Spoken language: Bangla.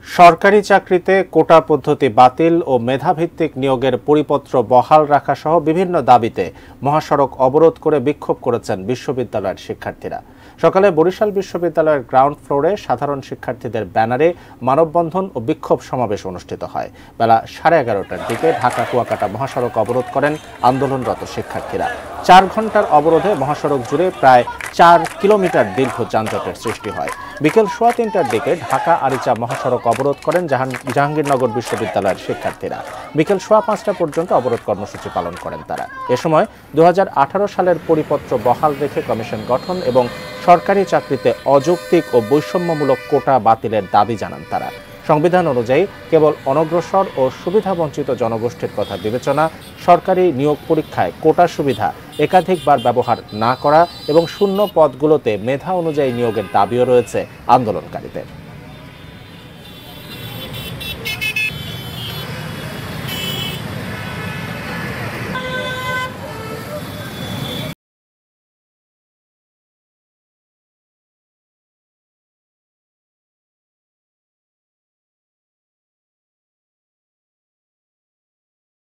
সরকারি চাকরিতে কোটা পদ্ধতি বাতিল ও মেধাভিত্তিক নিয়োগের পরিপত্র বহাল রাখা সহ বিভিন্ন দাবিতে মহাসড়ক অবরোধ করে বিক্ষোভ করেছেন বিশ্ববিদ্যালয়ের শিক্ষার্থীরা। সকালে বরিশাল বিশ্ববিদ্যালয়ের গ্রাউন্ড ফ্লোরে সাধারণ শিক্ষার্থীদের ব্যানারে মানববন্ধন ও বিক্ষোভ সমাবেশ অনুষ্ঠিত হয়। বেলা 11:30টার দিকে ঢাকা কুয়াকাটা মহাসড়ক অবরোধ করেন আন্দোলনরত শিক্ষার্থীরা। 4 ঘণ্টার অবরোধে মহাসড়ক জুড়ে প্রায় 4 কিলোমিটার দীর্ঘ যানজটের সৃষ্টি হয়। বিকেল 3:15টার দিকে ঢাকা আরিচা মহাসড়ক অবরোধ করেন জাহাঙ্গীরনগর বিশ্ববিদ্যালয়ের শিক্ষার্থীরা। বিকেল 5:15 পর্যন্ত অবরোধ কর্মসূচি পালন করেন তারা। এ সময় 2018 সালের পরিপত্র বহাল রেখে কমিশন গঠন এবং সরকারি চাকরিতে অযৌক্তিক ও বৈষম্যমূলক কোটা বাতিলের দাবি জানান তারা। সংবিধান অনুযায়ী কেবল অনগ্রসর ও সুবিধাবঞ্চিত জনগোষ্ঠীর কথা বিবেচনা, সরকারি নিয়োগ পরীক্ষায় কোটা সুবিধা একাধিকবার ব্যবহার না করা এবং শূন্য পদগুলোতে মেধা অনুযায়ী নিয়োগের দাবিও রয়েছে আন্দোলনকারীদের।